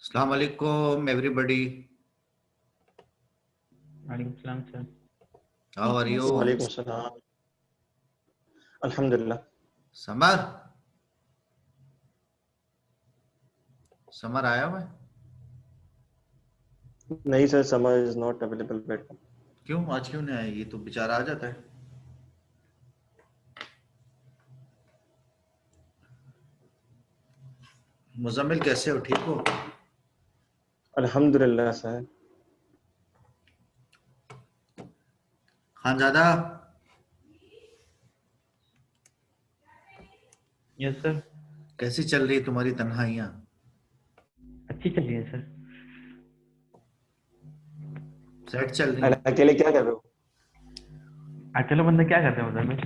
अस्सलाम वालेकुम एवरीबॉडी। वालेकुम सलाम सर। How are you? वालेकुम सलाम। अल्हम्दुलिल्लाह। समर समर आया हुआ है? नहीं sir, Samar is not available बेट। क्यों आज क्यों नहीं आया? ये तो बेचारा आ जाता है। मुजम्मिल कैसे हो? ठीक हो? अल्हम्दुलिल्लाह सर। Khanzada yes sir. कैसी चल रही है तुम्हारी तन्हाइयाँ? अच्छी चल रही है सर। सेट चल रही है? अकेले क्या कर रहे हो? अकेला बंदा क्या करते हैं उधर में?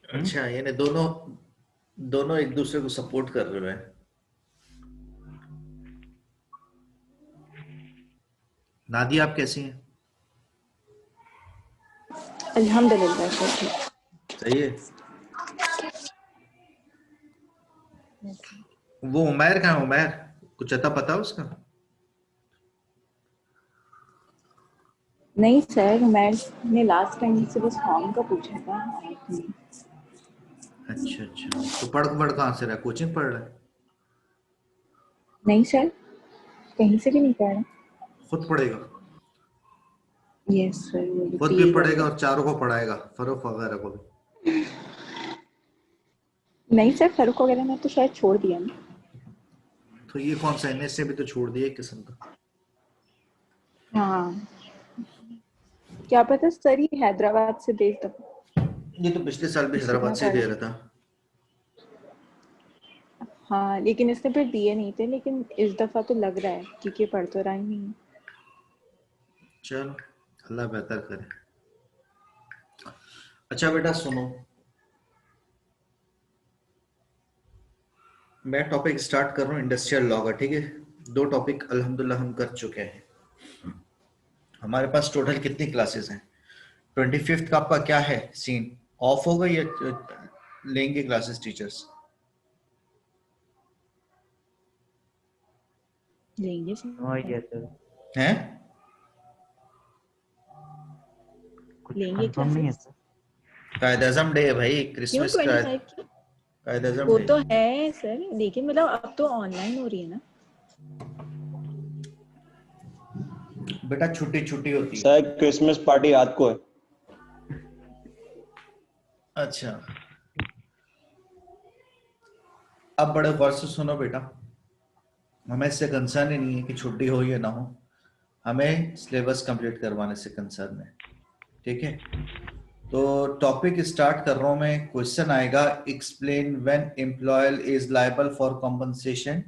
अच्छा, यानी दोनों दोनों एक दूसरे को सपोर्ट कर रहे हैं। नादी आप कैसी हैं? अल्हम्दुलिल्लाह सर ठीक। सही है। वो उमैर कहाँ है? उमैर कुछ अता पता है उसका? नहीं सर, मैंने लास्ट टाइम से बस फॉर्म का पूछा था। अच्छा अच्छा, तो पढ़ कहाँ से रहा है? कोचिंग पढ़ रहा है? नहीं सर, कहीं से भी नहीं पढ़ा। खुद पढ़ेगा? यस सर, वो खुद भी पढ़ेगा और चारों को पढ़ाएगा, फरूक वगैरह को भी? नहीं सर, फरूक वगैरह ने तो शायद छोड़ दिया ना। तो ये कौन सा एनएस से भी तो छोड़ दिया एक किस्म का। हाँ, क्या पता सर, ये हैदराबाद से भेज दो। ये तो पिछले साल भी हैदराबाद से दे रहा था। हाँ, लेकिन इसने फिर दिए नहीं थे, लेकिन इस दफा तो लग रहा है क्योंकि पढ़ तो रहा ही नहीं है। चलो अल्लाह बेहतर करे। अच्छा बेटा सुनो, मैं टॉपिक स्टार्ट कर रहा हूँ इंडस्ट्रियल लॉ का, ठीक है? 2 टॉपिक अल्हम्दुलिल्लाह हम कर चुके हैं। हमारे पास टोटल कितनी क्लासेस हैं? 25th का आपका क्या है सीन? ऑफ होगा या लेंगे क्लासेस टीचर्स? लेंगे नो आइडिया सर, हैं? कुछ लेंगे कंफर्म नहीं है क्लासेस। सर। कायद-ए-आज़म डे है भाई, क्यों क्रिसमस का 25 की? कायद-ए-आज़म वो डे। तो है सर, लेकिन मतलब अब तो ऑनलाइन हो रही है ना। बेटा छुट्टी छुट्टी होती है। सर क्रिसमस पार्टी रात को है। अच्छा, अब बड़े गौर से सुनो बेटा, हमें इससे कंसर्न ही नहीं है कि छुट्टी हो या ना हो, हमें सिलेबस कंप्लीट करवाने से कंसर्न है, ठीक है? तो टॉपिक स्टार्ट कर रहा हूं मैं। क्वेश्चन आएगा, explain when employer is liable for compensation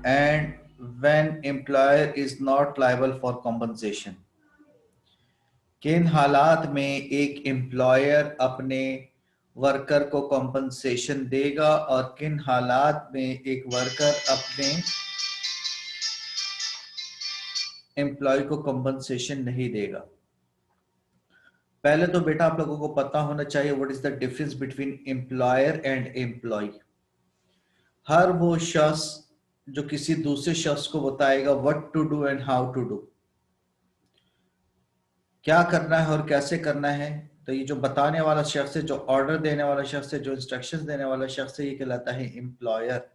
and when employer is not liable for compensation. किन हालात में एक एम्प्लॉयर अपने वर्कर को कॉम्पनसेशन देगा और किन हालात में एक वर्कर अपने एम्प्लॉय को कॉम्पनसेशन नहीं देगा। पहले तो बेटा आप लोगों को पता होना चाहिए what is the difference between employer and employee. हर वो शख्स जो किसी दूसरे शख्स को बताएगा what to do and how to do, क्या करना है और कैसे करना है, तो ये जो बताने वाला शख्स है, जो ऑर्डर देने वाला शख्स है, जो इंस्ट्रक्शंस देने वाला शख्स है, ये कहलाता है एम्प्लॉयर।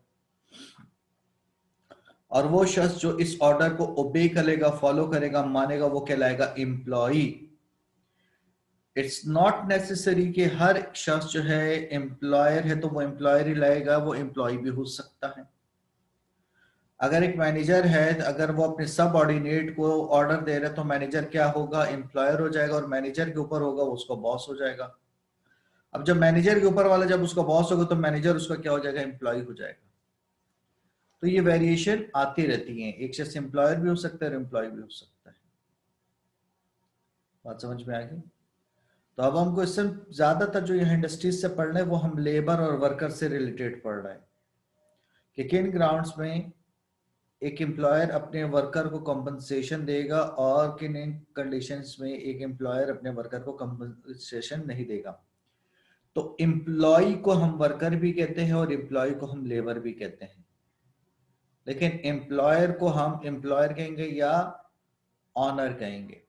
और वो शख्स जो इस ऑर्डर को ओबे करेगा, फॉलो करेगा, मानेगा, वो कहलाएगा एम्प्लॉई। इट्स नॉट नेसेसरी कि हर शख्स जो है एम्प्लॉयर है तो वो एम्प्लॉयर ही लाएगा, वो एम्प्लॉय भी हो सकता है। अगर एक मैनेजर है, अगर वो अपने सब ऑर्डिनेट को ऑर्डर दे रहे तो मैनेजर क्या होगा? एम्प्लॉयर हो जाएगा, और मैनेजर के ऊपर होगा उसका बॉस हो जाएगा। अब जब मैनेजर के ऊपर वाला जब उसका बॉस होगा तो मैनेजर उसका क्या हो जाएगा? एम्प्लॉय हो जाएगा। तो ये वेरिएशन आती रहती है, एक शख्स एम्प्लॉयर भी हो सकता है और एम्प्लॉय भी हो सकता है। बात समझ में आ गई? तो अब हम क्वेश्चन ज्यादातर जो यहाँ इंडस्ट्रीज से पढ़ रहे हैं वो हम लेबर और वर्कर से रिलेटेड पढ़ रहे हैं कि किन ग्राउंड्स में एक एम्प्लॉयर अपने वर्कर को कॉम्पनसेशन देगा और किन कंडीशंस में एक एम्प्लॉयर अपने वर्कर को कॉम्पनसेशन नहीं देगा। तो एम्प्लॉय को हम वर्कर भी कहते हैं और एम्प्लॉय को हम लेबर भी कहते हैं, लेकिन एम्प्लॉयर को हम एम्प्लॉयर कहेंगे या ऑनर कहेंगे।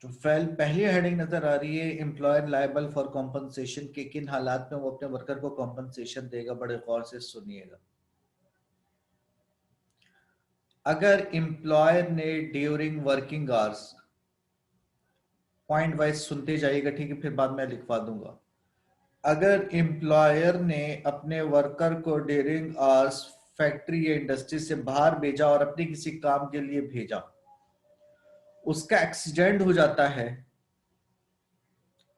तो पहली हेडिंग नजर आ रही है, एम्प्लॉयर लायबल फॉर कॉम्पनसेशन, के किन हालात में वो अपने वर्कर को कॉम्पनसेशन देगा। बड़े गौर से सुनिएगा। अगर एम्प्लॉयर ने during working hours, point wise सुनते जाइएगा, ठीक है, फिर बाद में लिखवा दूंगा। अगर एम्प्लॉयर ने अपने वर्कर को ड्यूरिंग आवर्स फैक्ट्री या इंडस्ट्री से बाहर भेजा और अपने किसी काम के लिए भेजा, उसका एक्सीडेंट हो जाता है,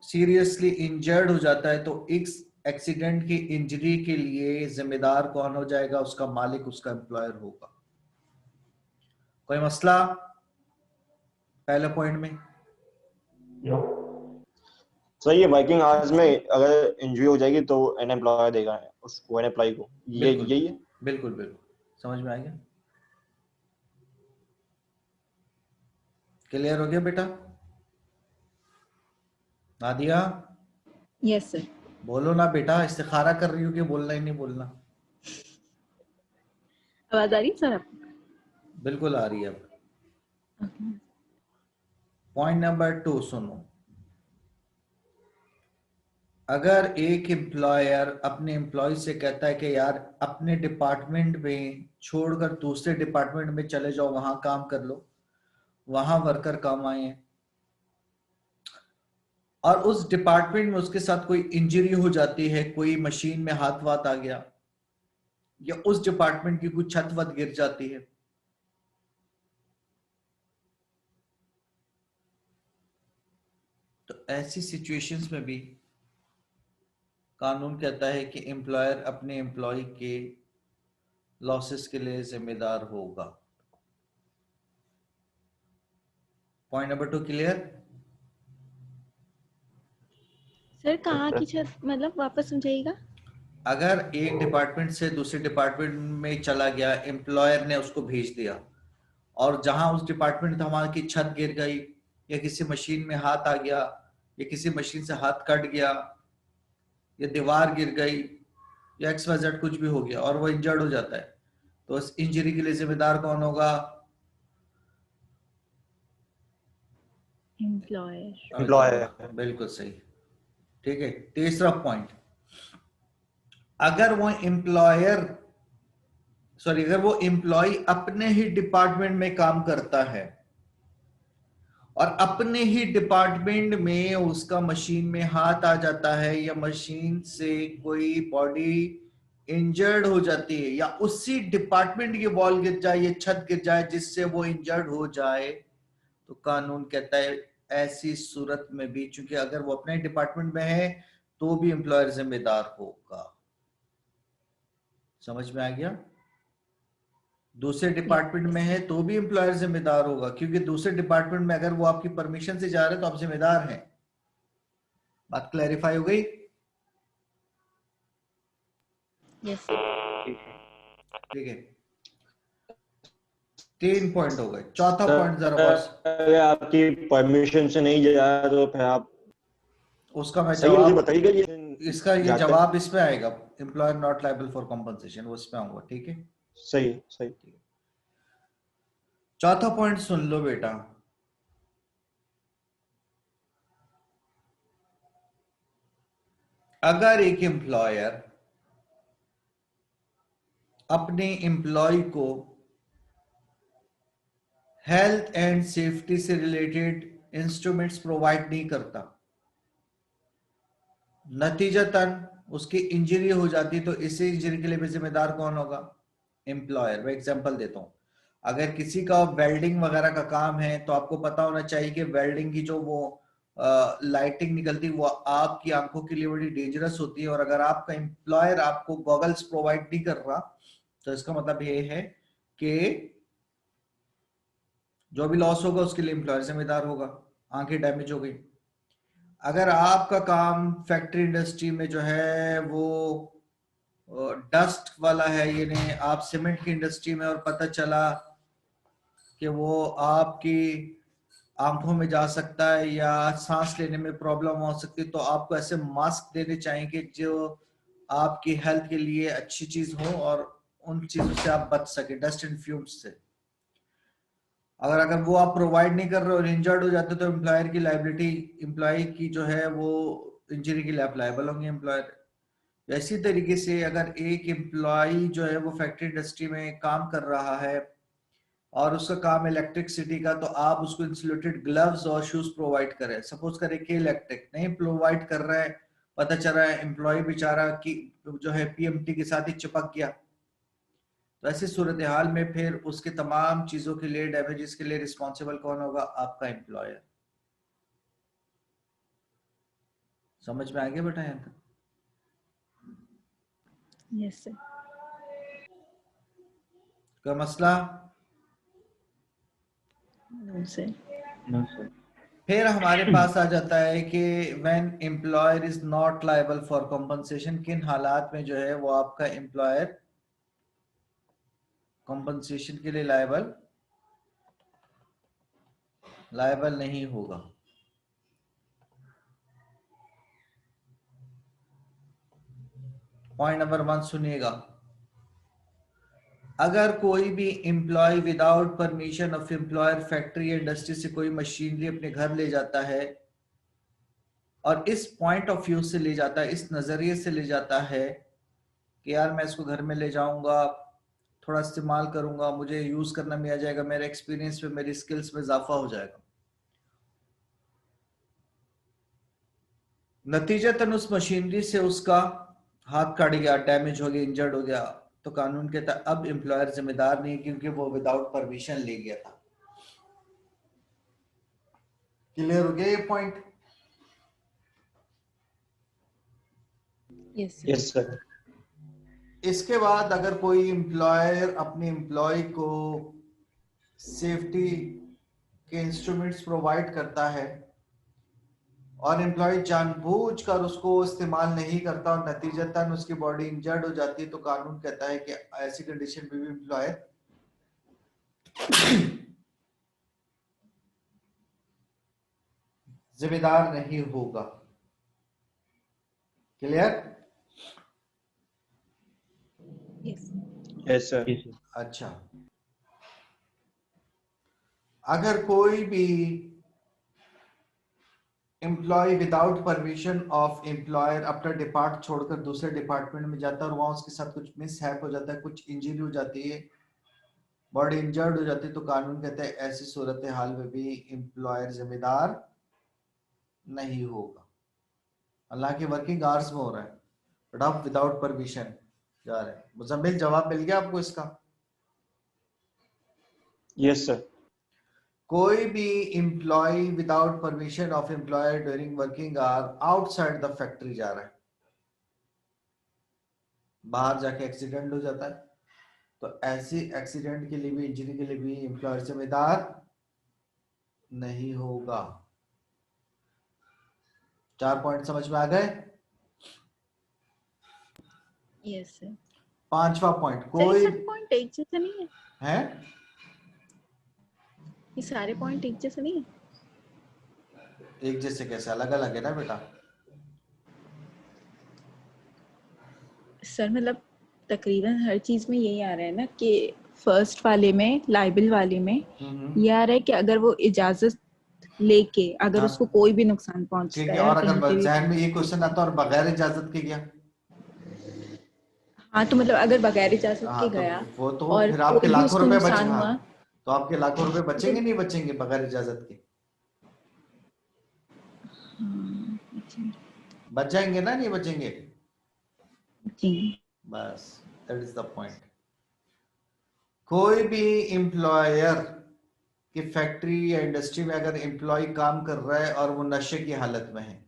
सीरियसली इंजर्ड हो जाता है, तो इस एक्सीडेंट की इंजरी के लिए जिम्मेदार कौन हो जाएगा? उसका मालिक, उसका एम्प्लॉयर होगा। कोई मसला पहले पॉइंट में? नो। सही है, वर्किंग आवर्स में अगर इंजरी हो जाएगी तो एन एम्प्लॉयर देगा उसको, एन एम्प्लॉय को। ये बिल्कुल यही है। बिल्कुल बिल्कुल, समझ में आ गया? क्लियर हो गया बेटा? Nadia yes sir. बोलो ना बेटा, इस्तिखारा कर रही हो कि बोलना ही नहीं बोलना? आवाज आ रही है सर आपको? बिल्कुल आ रही है। अब Okay. पॉइंट नंबर 2 सुनो। अगर एक एम्प्लॉयर अपने एम्प्लॉय से कहता है कि यार अपने डिपार्टमेंट में छोड़कर दूसरे डिपार्टमेंट में चले जाओ, वहां काम कर लो, वहां वर्कर काम आए हैं, और उस डिपार्टमेंट में उसके साथ कोई इंजरी हो जाती है, कोई मशीन में हाथ वात आ गया, या उस डिपार्टमेंट की कुछ छत वत गिर जाती है, तो ऐसी सिचुएशंस में भी कानून कहता है कि एम्प्लॉयर अपने एम्प्लॉय के लॉसेस के लिए जिम्मेदार होगा। Point number 2 clear? सर कहाँ की छत, मतलब वापस समझाइएगा। अगर एक डिपार्टमेंट से दूसरे डिपार्टमेंट में चला गया, एम्प्लॉयर ने उसको भेज दिया, और जहां उस डिपार्टमेंट था वहां की छत गिर गई, या किसी मशीन में हाथ आ गया, या किसी मशीन से हाथ कट गया, या दीवार गिर गई, या XYZ कुछ भी हो गया और वो इंजर्ड हो जाता है, तो उस इंजरी के लिए जिम्मेदार कौन होगा? एम्प्लॉयर। एम्प्लॉयर। बिल्कुल सही। ठीक है, तीसरा पॉइंट, अगर वो एम्प्लॉय अपने ही डिपार्टमेंट में काम करता है और अपने ही डिपार्टमेंट में उसका मशीन में हाथ आ जाता है, या मशीन से कोई बॉडी इंजर्ड हो जाती है, या उसी डिपार्टमेंट की वॉल गिर जाए या छत गिर जाए जिससे वो इंजर्ड हो जाए, तो कानून कहता है ऐसी सूरत में भी, चूंकि अगर वो अपने डिपार्टमेंट में है तो भी एम्प्लॉयर जिम्मेदार होगा। समझ में आ गया? दूसरे डिपार्टमेंट में है तो भी एम्प्लॉयर जिम्मेदार होगा, क्योंकि दूसरे डिपार्टमेंट में अगर वो आपकी परमिशन से जा रहे हैं तो आप जिम्मेदार हैं। बात क्लैरिफाई हो गई? Yes sir. ठीक है, 3 पॉइंट हो गए। चौथा पॉइंट जरा बस, अगर आपकी परमिशन से नहीं जाया तो फिर आप, उसका मैं सही है, मुझे जवाब, बताइएगा इसका ये जाते हैं। जवाब इस पे आएगा, employer not liable for compensation, वो इस पे आऊंगा। ठीक है, सही सही। चौथा पॉइंट सुन लो बेटा। अगर एक एम्प्लॉयर अपने एम्प्लॉय को हेल्थ एंड सेफ्टी से रिलेटेड इंस्ट्रूमेंट्स प्रोवाइड नहीं करता, नतीजतन उसकी इंजरी हो जाती, तो इसी इंजरी के लिए भी जिम्मेदार कौन होगा? एम्प्लॉयर। मैं एग्जांपल देता हूं, अगर किसी का वेल्डिंग वगैरह का काम है तो आपको पता होना चाहिए कि वेल्डिंग की जो वो लाइटिंग निकलती वो आपकी आंखों के लिए बड़ी डेंजरस होती है, और अगर आपका एम्प्लॉयर आपको गॉगल्स प्रोवाइड नहीं कर रहा तो इसका मतलब ये है कि जो भी लॉस होगा उसके लिए एम्प्लॉयर जिम्मेदार होगा। आंखें डैमेज हो गई। अगर आपका काम फैक्ट्री इंडस्ट्री में जो है वो डस्ट वाला है, यानी आप सीमेंट की इंडस्ट्री में, और पता चला कि वो आपकी आंखों में जा सकता है या सांस लेने में प्रॉब्लम हो सकती है, तो आपको ऐसे मास्क देने चाहिए जो आपकी हेल्थ के लिए अच्छी चीज हो और उन चीजों से आप बच सके, डस्ट एंड फ्यूम्स से। अगर वो आप प्रोवाइड नहीं कर रहे और इंजर्ड हो जाते तो एम्प्लॉयर की लाइबिलिटी, एम्प्लॉय की जो है वो इंजरी के लिए आप लायबल होंगे एम्प्लॉयर। इसी तरीके से अगर एक एम्प्लॉय जो है वो फैक्ट्री इंडस्ट्री में काम कर रहा है और उसका काम इलेक्ट्रिसिटी का, तो आप उसको इंसुलेटेड ग्लव्स और शूज प्रोवाइड करें। सपोज करें कि इलेक्ट्रिक नहीं प्रोवाइड कर रहा है, पता चल रहा है एम्प्लॉय बेचारा की जो है पीएमटी के साथ ही चिपक गया, तो ऐसी सूरत हाल में फिर उसके तमाम चीजों के लिए, डैमेजेस के लिए रिस्पॉन्सिबल कौन होगा? आपका एम्प्लॉयर। समझ में आ गया बेटा यहाँ तक? Yes sir. कोई मसला? No sir. No, sir. फिर हमारे पास आ जाता है कि when employer is not liable for compensation, किन हालात में जो है वो आपका एम्प्लॉयर कॉम्पनसेशन के लिए लायबल नहीं होगा। पॉइंट नंबर 1 सुनिएगा। अगर कोई भी employee without permission of employer factory या इंडस्ट्री से कोई मशीनरी अपने घर ले जाता है और इस पॉइंट ऑफ व्यू से ले जाता है, इस नजरिए से ले जाता है कि यार मैं इसको घर में ले जाऊंगा, थोड़ा इस्तेमाल करूंगा, मुझे यूज करना भी आ जाएगा, मेरे एक्सपीरियंस में, मेरी स्किल्स में इजाफा हो जाएगा, नतीजतन उस मशीनरी से उसका हाथ कट गया, डैमेज हो गया, इंजर्ड हो गया, तो कानून कहता है अब एम्प्लॉयर जिम्मेदार नहीं, क्योंकि वो विदाउट परमिशन ले गया था। क्लियर हो गया ये point? Yes sir. Yes sir. इसके बाद अगर कोई एम्प्लॉयर अपने एम्प्लॉय को सेफ्टी के इंस्ट्रूमेंट्स प्रोवाइड करता है और एम्प्लॉय जानबूझकर उसको इस्तेमाल नहीं करता और नतीजतन उसकी बॉडी इंजर्ड हो जाती है, तो कानून कहता है कि ऐसी कंडीशन में भी एम्प्लॉयर जिम्मेदार नहीं होगा। Clear? Yes. Yes sir. Yes, sir. अच्छा, अगर कोई भी employee without permission of employer अपना डिपार्ट छोड़कर दूसरे डिपार्टमेंट में जाता है और वहां उसके साथ कुछ मिसहैप हो जाता है, कुछ इंजरी हो जाती है, बॉडी इंजर्ड हो जाती है, तो कानून कहता है ऐसी सूरत हाल में भी एम्प्लॉयर जिम्मेदार नहीं होगा। हालांकि वर्किंग आवर्स में हो रहा है, बट आप विदाउट परमिशन जा रहे हैं। मुजम्मिल, जवाब मिल गया आपको इसका? Yes sir. कोई भी employee without permission of employer during working hour outside the factory जा रहा है, बाहर जाके एक्सीडेंट हो जाता है, तो ऐसी एक्सीडेंट के लिए भी, इंजरी के लिए भी एम्प्लॉयर जिम्मेदार नहीं होगा। 4 पॉइंट समझ में आ गए? Yes sir. 5वां पॉइंट, सर कोई ये सारे पॉइंट एक जैसे नहीं है? है ये सारे पॉइंट एक जैसे नहीं है? एक जैसे कैसे? अलग अलग है ना बेटा। सर मतलब तकरीबन हर चीज में यही आ रहा है ना कि फर्स्ट वाले में, लाइबल वाले में ये आ रहा है कि अगर वो इजाजत लेके अगर हाँ, उसको कोई भी नुकसान पहुंचता ठीक है। है या और कहीं अगर पे भी, जहन में ये क्वेश्चन आता और बगैर इजाजत के गया, हाँ तो मतलब अगर बगैर इजाजत हाँ के तो गया वो तो और फिर आपके कोई भी लाखों उसको रुपए नुकसान हाँ, हुआ तो आपके लाखों रुपए बचेंगे तो नहीं बचेंगे बगैर इजाजत के? बच जाएंगे ना, नहीं बचेंगे? जी। बस, दैट इज द पॉइंट। कोई भी एम्प्लॉयर की फैक्ट्री या इंडस्ट्री में अगर एम्प्लॉय काम कर रहा है और वो नशे की हालत में है,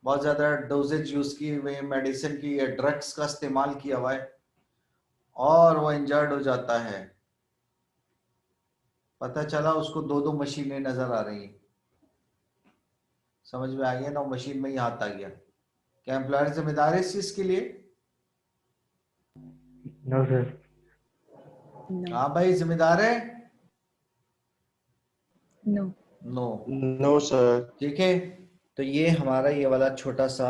बहुत ज्यादा डोजेज यूज की हुई है, मेडिसिन की या ड्रग्स का इस्तेमाल किया हुआ है, और वो इंजर्ड हो जाता है, पता चला उसको 2 मशीनें नजर आ रही हैं, समझ में आ गया ना, वो मशीन में ही हाथ आ गया, क्या एम्प्लॉयर जिम्मेदार है इस चीज के लिए? No, sir. नो। हाँ भाई, जिम्मेदार है। नो। नो। No sir. ठीक है, तो ये हमारा ये वाला छोटा सा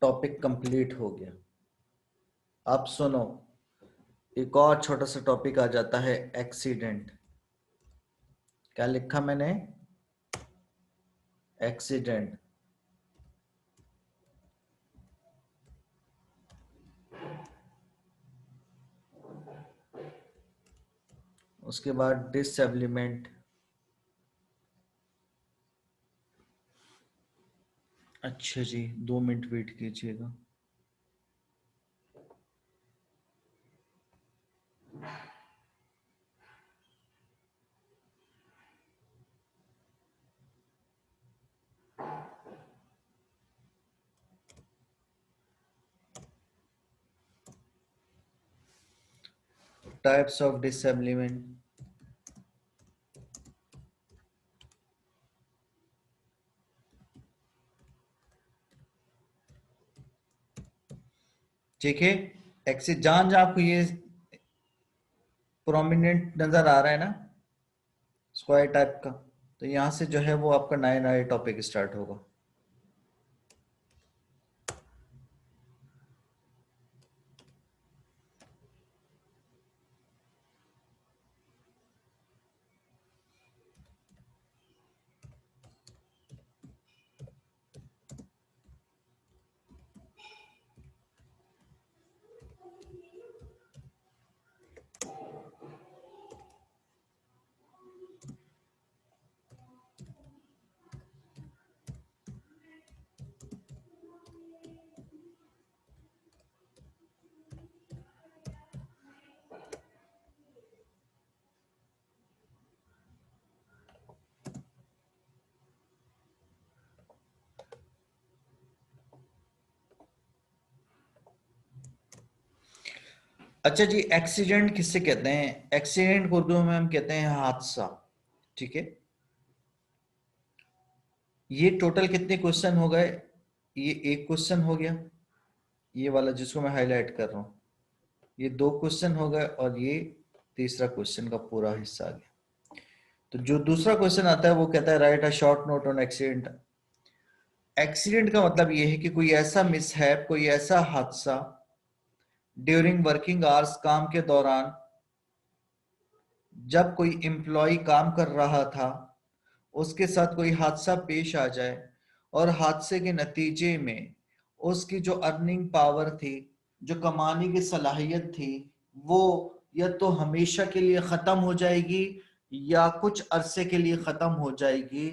टॉपिक कंप्लीट हो गया। अब सुनो, एक और छोटा सा टॉपिक आ जाता है, एक्सीडेंट। क्या लिखा मैंने? एक्सीडेंट। उसके बाद डिसेबलिमेंट। अच्छा जी, 2 मिनट वेट कीजिएगा। Types of disablement. ठीक है, एक्सिड जहां जहां आपको ये प्रोमिनेंट नजर आ रहा है ना, स्क्वायर टाइप का, तो यहां से जो है वो आपका नया नया टॉपिक स्टार्ट होगा। अच्छा जी, एक्सीडेंट किससे कहते हैं? एक्सीडेंट को उर्दू में हम कहते हैं हादसा। ठीक है, ये टोटल कितने क्वेश्चन हो गए? ये एक क्वेश्चन हो गया, ये वाला जिसको मैं हाईलाइट कर रहा हूं, ये 2 क्वेश्चन हो गए, और ये तीसरा क्वेश्चन का पूरा हिस्सा आ गया। तो जो दूसरा क्वेश्चन आता है वो कहता है right a short note on accident. Accident का मतलब ये है कि कोई ऐसा मिसहैप, कोई ऐसा हादसा ड्यूरिंग वर्किंग आवर्स, काम के दौरान, जब कोई एम्प्लॉय काम कर रहा था, उसके साथ कोई हादसा पेश आ जाए, और हादसे के नतीजे में उसकी जो अर्निंग पावर थी, जो कमाने की सलाहियत थी, वो या तो हमेशा के लिए खत्म हो जाएगी या कुछ अरसे के लिए खत्म हो जाएगी।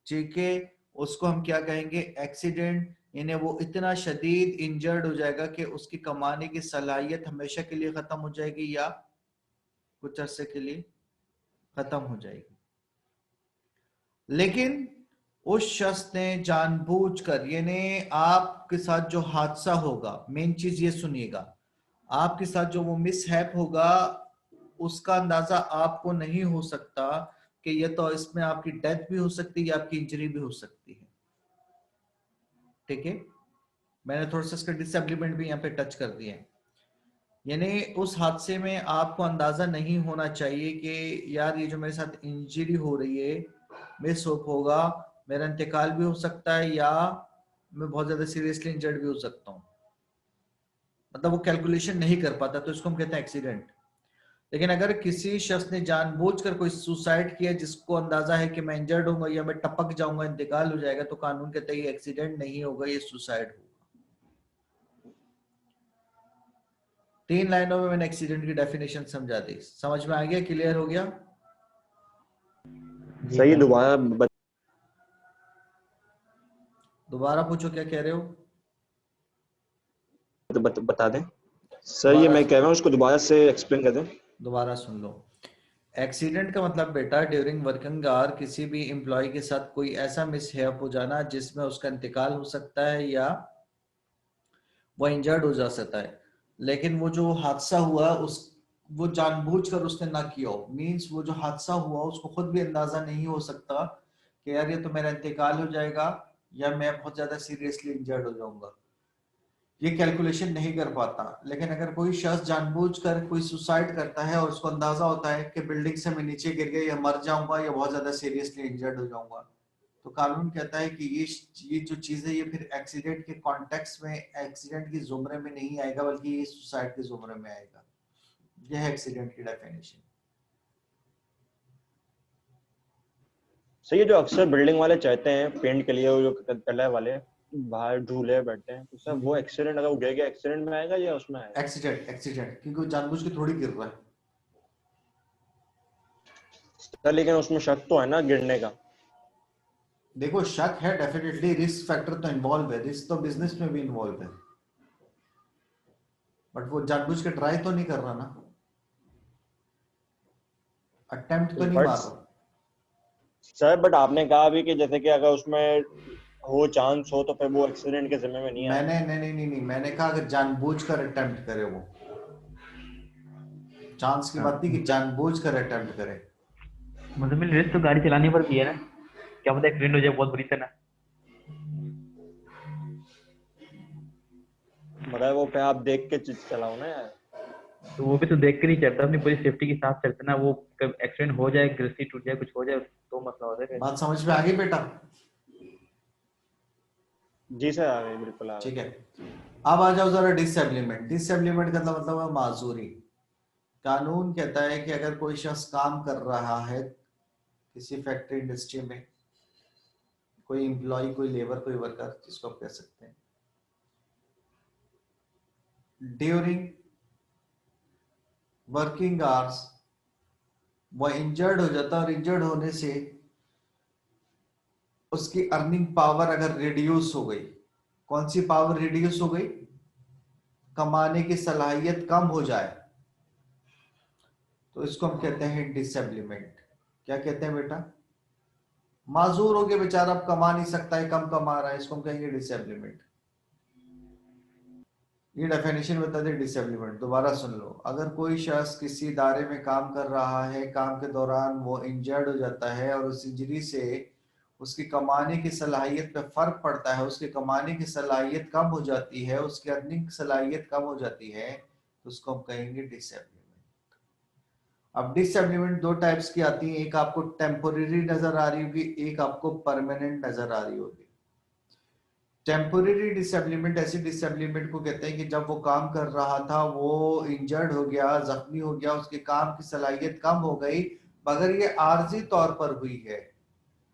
ठीक है, उसको हम क्या कहेंगे? एक्सीडेंट। इन्हें वो इतना शदीद इंजर्ड हो जाएगा कि उसकी कमाने की सलाहियत हमेशा के लिए खत्म हो जाएगी या कुछ अरसे के लिए खत्म हो जाएगी। लेकिन उस शख्स ने जानबूझकर, यानी आपके साथ जो हादसा होगा, मेन चीज ये सुनिएगा, आपके साथ जो वो मिसहैप होगा उसका अंदाजा आपको नहीं हो सकता कि ये तो इसमें आपकी डेथ भी हो सकती है या आपकी इंजरी भी हो सकती है। ठीक है, मैंने थोड़ा सा इसका डिसेबलिमेंट भी यहाँ पे टच कर दिया है। यानी उस हादसे में आपको अंदाजा नहीं होना चाहिए कि यार ये जो मेरे साथ इंजरी हो रही है, मिस होगा, मेरा इंतकाल भी हो सकता है या मैं बहुत ज्यादा सीरियसली इंजर्ड भी हो सकता हूँ। मतलब वो कैलकुलेशन नहीं कर पाता, तो इसको हम कहते हैं एक्सीडेंट। लेकिन अगर किसी शख्स ने जानबूझकर कोई सुसाइड किया जिसको अंदाजा है कि मैं इंजर्ड होऊंगा या मैं टपक जाऊंगा, इंतकाल हो जाएगा, तो कानून कहता है ये एक्सीडेंट नहीं होगा, ये सुसाइड होगा। 3 लाइनों में मैंने एक्सीडेंट की डेफिनेशन समझा दी। समझ में आ गया? क्लियर हो गया? जी सही, सर। दोबारा पूछो, क्या कह रहे हो? बता दें सर, ये दोबारा मैं कह रहा हूँ, उसको दोबारा से एक्सप्लेन कर दें। दोबारा सुन लो। एक्सीडेंट का मतलब बेटा, ड्यूरिंग वर्किंग आवर किसी भी एम्प्लॉय के साथ कोई ऐसा मिसहैप हो जाना जिसमें उसका इंतकाल हो सकता है या वो इंजर्ड हो जा सकता है। लेकिन वो जो हादसा हुआ उस वो जानबूझकर उसने ना किया हो, मींस वो जो हादसा हुआ उसको खुद भी अंदाजा नहीं हो सकता कि यार ये तो मेरा इंतकाल हो जाएगा या मैं बहुत ज्यादा सीरियसली इंजर्ड हो जाऊंगा। ये कैलकुलेशन नहीं कर पाता। लेकिन अगर कोई शख्स जानबूझकर कोई सुसाइड करता है और उसको अंदाजा होता है कि बिल्डिंग से मैं नीचे गिर गया या मर जाऊंगा या बहुत ज्यादा सीरियसली इंजर्ड हो जाऊंगा, तो कानून कहता है कि ये जो चीज है ये फिर एक्सीडेंट के कॉन्टेक्स्ट में, एक्सीडेंट की जुमरे में नहीं आएगा, बल्कि ये सुसाइड के जुमरे में आएगा। यह है एक्सीडेंट की डेफिनेशन। सही है। जो अक्सर बिल्डिंग वाले चाहते हैं पेंट के लिए, वो जो कलर वाले बाहर झूले बैठते हैं, तो सर वो एक्सीडेंट अगर वो गिर गया एक्सीडेंट में आएगा या उसमें आएगा? एक्सीडेंट, क्योंकि वो जानबूझ के थोड़ी गिर रहा है। सर लेकिन उसमें शक तो है ना गिरने का। देखो शक है, डेफिनेटली रिस्क फैक्टर तो इन्वॉल्व है, रिस्क तो बिजनेस में भी इन्वॉल्व है, बट वो जानबूझ के ट्राई तो नहीं कर रहा ना, अटेम्प्ट तो नहीं बट मार रहा। सर बट आपने कहा भी कि जैसे कि अगर उसमें हो चांस हो तो फिर वो एक्सीडेंट के जिम्मे में नहीं आएगा। मैंने नहीं, मैंने कहा अगर जानबूझ कर अटेम्प्ट करे, वो चांस की बात नहीं कि जानबूझ कर अटेम्प्ट करे। मुजम्मिल रिस्क तो गाड़ी चलाने पर भी है ना, क्या पता एक्सीडेंट हो जाए बहुत बुरी तरह। मतलब वो पे आप देख के चलाओ ना यार। तो वो भी तो देख कर ही चलता, अपनी पूरी सेफ्टी के साथ चलता ना। वो एक्सीडेंट हो जाए, रस्सी टूट जाए, कुछ हो जाए तो मसला हो जाए। बात समझ में आ गई बेटा? जी सर आ गए, बिल्कुल आ गए। ठीक है, अब आ जाओ जरा डिसेबलिमेंट। डिसेबलिमेंट का मतलब है माजूरी। कानून कहता है कि अगर कोई शख्स काम कर रहा है किसी फैक्ट्री इंडस्ट्री में, कोई एम्प्लॉय, कोई लेबर, कोई वर्कर, जिसको आप कह सकते हैं, ड्यूरिंग वर्किंग आवर्स वह इंजर्ड हो जाता है, और इंजर्ड होने से उसकी अर्निंग पावर अगर रिड्यूस हो गई, कौन सी पावर रिड्यूस हो गई? कमाने की सलाहियत कम हो जाए, तो इसको हम कहते हैं डिसेबलिमेंट। क्या कहते हैं बेटा? माजूर हो गया बेचारा, अब कमा नहीं सकता है, कम कमा रहा है, इसको हम कहेंगे डिसेबलिमेंट। ये डेफिनेशन बता दे डिसेबलिमेंट, दोबारा सुन लो। अगर कोई शख्स किसी इदारे में काम कर रहा है, काम के दौरान वो इंजर्ड हो जाता है और उस इंजरी से उसकी कमाने की सलाहियत पे फर्क पड़ता है, उसकी कमाने की सलाहियत कम हो जाती है, उसकी अर्निंग सलाहियत कम हो जाती है, तो उसको हम कहेंगे डिसेबलिमेंट। अब डिसेबलिमेंट दो टाइप्स की आती है, एक आपको टेम्पोरेरी नजर आ रही होगी, एक आपको परमानेंट नजर आ रही होगी। टेम्पोरेरी डिसेबलिमेंट ऐसी डिसेबलिमेंट को कहते हैं कि जब वो काम कर रहा था वो इंजर्ड हो गया, जख्मी हो गया, उसके काम की सलाहियत कम हो गई, मगर ये आर्जी तौर पर हुई है,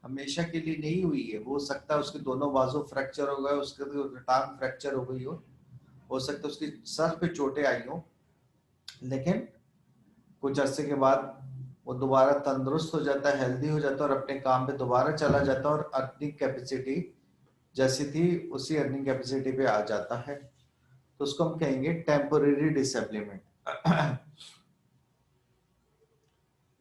हमेशा के लिए नहीं हुई है। हो सकता है उसके दोनों बाजू फ्रैक्चर हो गए, उसके टांग फ्रैक्चर हो गई हो सकता है उसकी सर पे चोटें आई हो, लेकिन कुछ अरसे के बाद वो दोबारा तंदुरुस्त हो जाता है, हेल्दी हो जाता है और अपने काम पे दोबारा चला जाता है, और अर्निंग कैपेसिटी जैसी थी उसी अर्निंग कैपेसिटी पे आ जाता है, तो उसको हम कहेंगे टेम्पोरेरी डिसेबलिमेंट।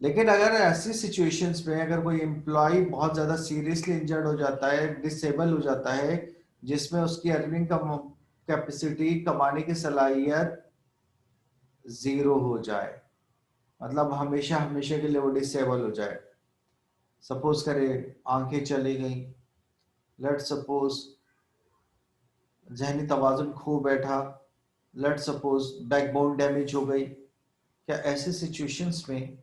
लेकिन अगर ऐसी सिचुएशंस में अगर कोई एम्प्लॉय बहुत ज्यादा सीरियसली इंजर्ड हो जाता है, डिसेबल हो जाता है, जिसमें उसकी अर्निंग कैपेसिटी, कमाने की सलाहियत जीरो हो जाए, मतलब हमेशा हमेशा के लिए वो डिसेबल हो जाए। सपोज करे आंखें चली गई, लेट सपोज जहनी तवाजुन खो बैठा, लेट सपोज बैकबोन डैमेज हो गई, क्या ऐसे सिचुएशंस में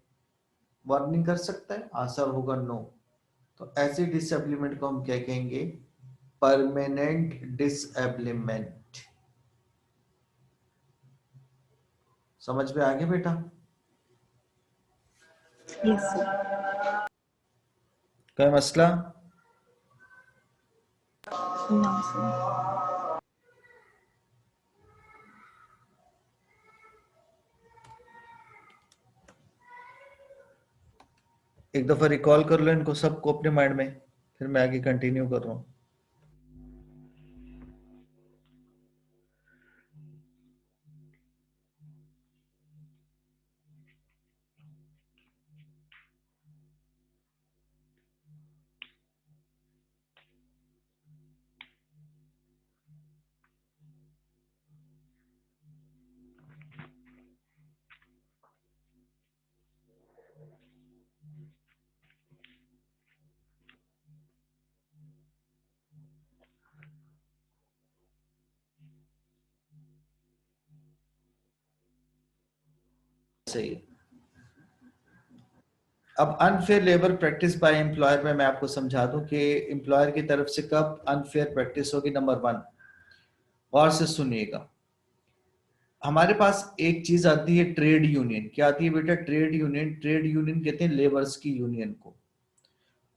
वार्निंग कर सकता है? आंसर होगा नो। तो ऐसे डिसेबलिमेंट को हम क्या कहेंगे? Permanent disablement. समझ में आ गया बेटा? Yes sir. कोई मसला? No sir. एक दफा रिकॉल कर लो इनको सबको अपने माइंड में, फिर मैं आगे कंटिन्यू कर रहा हूँ। सही है। अब unfair labour practice by employer में मैं आपको समझा दूं कि एम्प्लॉयर की तरफ से कब अनफेयर प्रैक्टिस होगी। नंबर 1, और से सुनिएगा, हमारे पास एक चीज आती है ट्रेड यूनियन। क्या आती है बेटा? Trade union. ट्रेड यूनियन कहते हैं लेबर्स की यूनियन को।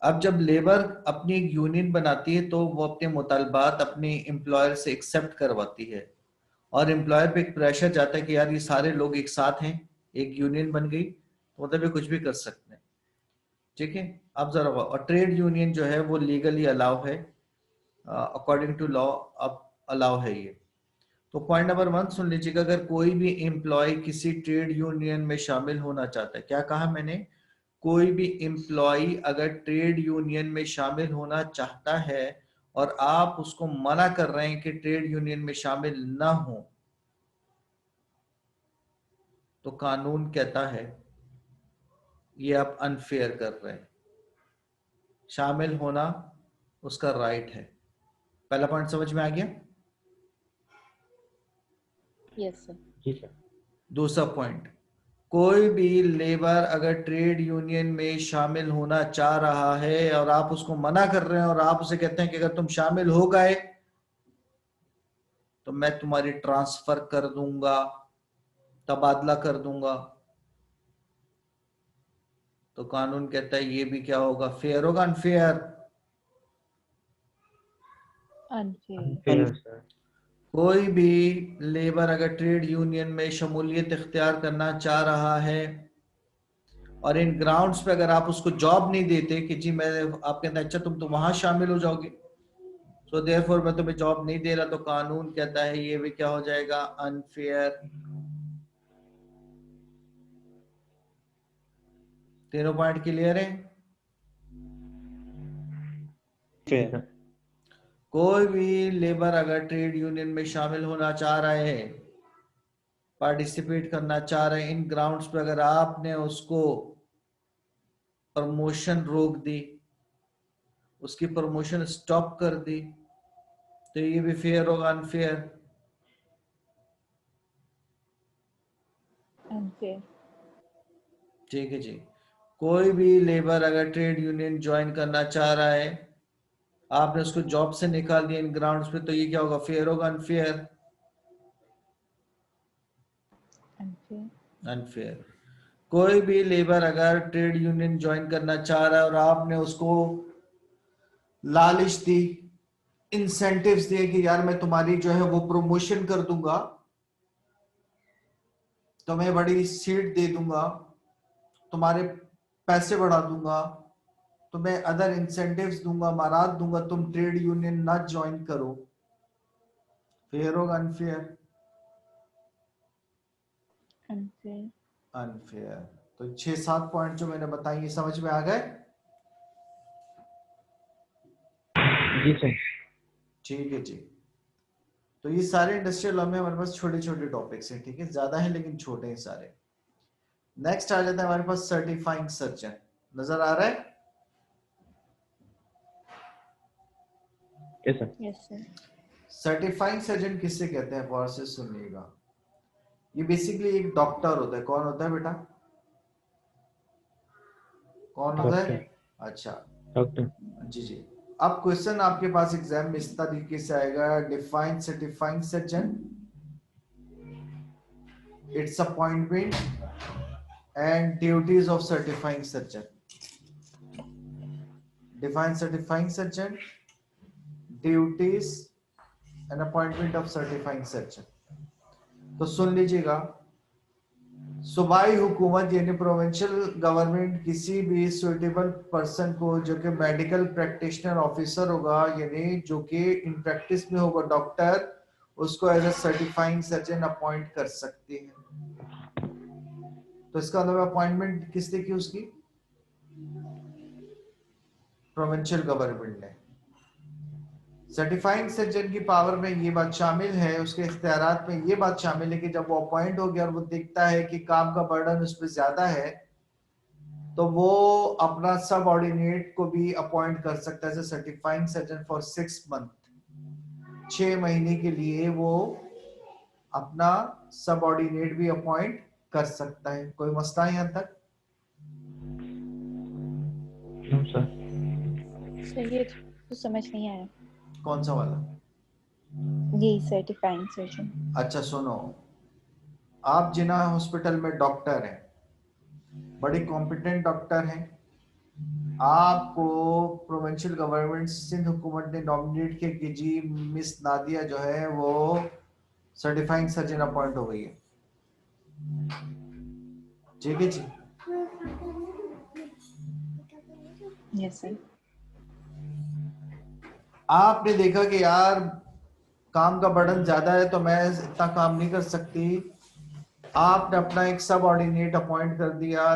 अब जब लेबर अपनी एक यूनियन बनाती है तो वो अपने मुतालबात अपने एम्प्लॉयर से एक्सेप्ट करवाती है, और एम्प्लॉयर पे एक प्रेशर जाता है कि यार ये सारे लोग एक साथ हैं, एक यूनियन बन गई तो मतलब ये कुछ भी कर सकते हैं। ठीक है, अब जरा, और ट्रेड यूनियन जो है वो लीगली अलाउ है, अकॉर्डिंग टू लॉ अब अलाउ है ये। तो पॉइंट नंबर 1 सुन लीजिएगा, अगर कोई भी एम्प्लॉय किसी ट्रेड यूनियन में शामिल होना चाहता है, क्या कहा मैंने? कोई भी एम्प्लॉय अगर ट्रेड यूनियन में शामिल होना चाहता है और आप उसको मना कर रहे हैं कि ट्रेड यूनियन में शामिल ना हो, तो कानून कहता है ये आप अनफेयर कर रहे हैं। शामिल होना उसका राइट है। पहला पॉइंट समझ में आ गया? Yes sir. जी सर। दूसरा पॉइंट, कोई भी लेबर अगर ट्रेड यूनियन में शामिल होना चाह रहा है और आप उसको मना कर रहे हैं और आप उसे कहते हैं कि अगर तुम शामिल हो गए तो मैं तुम्हारी ट्रांसफर कर दूंगा, तबादला कर दूंगा, तो कानून कहता है ये भी क्या होगा? फेयर होगा अनफेयर? अनफेयर। सर। कोई भी लेबर अगर ट्रेड यूनियन में शमूलियत इख्तियार करना चाह रहा है और इन ग्राउंड्स पे अगर आप उसको जॉब नहीं देते कि जी मैं, आप कहते हैं अच्छा तुम तो वहां शामिल हो जाओगे, सो देयरफॉर मैं तुम्हें जॉब नहीं दे रहा, तो कानून कहता है ये भी क्या हो जाएगा? अनफेयर। तीनों पॉइंट क्लियर है? फेयर। कोई भी लेबर अगर ट्रेड यूनियन में शामिल होना चाह रहे हैं, पार्टिसिपेट करना चाह रहे हैं इन ग्राउंड्स पे, अगर आपने उसको प्रमोशन रोक दी, उसकी प्रमोशन स्टॉप कर दी, तो ये भी फेयर होगा अनफेयर? अनफेयर। ठीक है जी। कोई भी लेबर अगर ट्रेड यूनियन ज्वाइन करना चाह रहा है, आपने उसको जॉब से निकाल दिया इन ग्राउंड्स पे, तो ये क्या होगा? फेयर होगा अनफेयर? अनफेयर। अनफेयर। कोई भी लेबर अगर ट्रेड यूनियन ज्वाइन करना चाह रहा है और आपने उसको लालच दी, इंसेंटिव्स दिए कि यार मैं तुम्हारी जो है वो प्रमोशन कर दूंगा, तुम्हें बड़ी सीट दे दूंगा, तुम्हारे पैसे बढ़ा दूंगा, तुम्हें अदर इंसेंटिव्स दूंगा, मारात दूंगा, तुम ट्रेड यूनियन ना ज्वाइन करो, फेयर होगा अनफेयर? अनफेयर। अनफेयर। तो 6-7 पॉइंट जो मैंने बताई ये समझ में आ गए? जी सर। ठीक है जी। तो ये सारे इंडस्ट्रियल लॉ में हमारे पास छोटे छोटे टॉपिक्स हैं, ठीक है, ज्यादा है लेकिन छोटे हैं सारे। नेक्स्ट आ जाता है हमारे पास सर्टिफाइंग सर्जन। नजर आ रहा है? Yes sir. Yes sir. Certifying surgeon किससे कहते हैं? गौर से सुनिएगा, ये बेसिकली एक डॉक्टर होता है। कौन होता है बेटा? कौन होता है? डॉक्टर। अच्छा, डॉक्टर। जी जी। अब क्वेश्चन आपके पास एग्जाम में इस तरीके से आएगा, define certifying surgeon, it's appointment and duties of certifying surgeon. Define certifying surgeon, duties and appointment of certifying surgeon. तो सुन लीजिएगा, सूबाई हुकूमत यानी प्रोविंशियल गवर्नमेंट किसी भी सुटेबल पर्सन को जो कि मेडिकल प्रैक्टिशनर ऑफिसर होगा, यानी जो कि इन प्रैक्टिस में होगा डॉक्टर, उसको as a certifying surgeon appoint कर सकती है। तो इसका मतलब अपॉइंटमेंट किसने की? उसकी प्रोविंशियल गवर्नमेंट ने। सर्टिफाइंग सर्जन की पावर में ये बात शामिल है, उसके इख्तियारात में ये बात शामिल है कि जब वो अपॉइंट हो गया और वो देखता है कि काम का बर्डन उस पर ज्यादा है, तो वो अपना सब ऑर्डिनेट को भी अपॉइंट कर सकता है सर्टिफाइंग सर्जन फॉर 6 मंथ। 6 महीने के लिए वो अपना सब ऑर्डिनेट भी अपॉइंट कर सकता है? कोई मसला है यहाँ तक? No sir. सर ये तो समझ नहीं आया, कौन सा वाला? यही सर्टिफाइंग सर्जन। अच्छा सुनो, आप जिना हॉस्पिटल में डॉक्टर हैं, बड़े कॉम्पिटेंट डॉक्टर हैं, आपको प्रोविंशियल गवर्नमेंट सिंध हुकूमत ने नॉमिनेट किया कि जी मिस नादिया जो है वो सर्टिफाइंग सर्जन अपॉइंट हो गई है, ठीक है जी। Yes sir. आपने देखा कि यार काम का बर्डन ज्यादा है तो मैं इतना काम नहीं कर सकती, आपने अपना एक सब ऑर्डिनेट अपॉइंट कर दिया,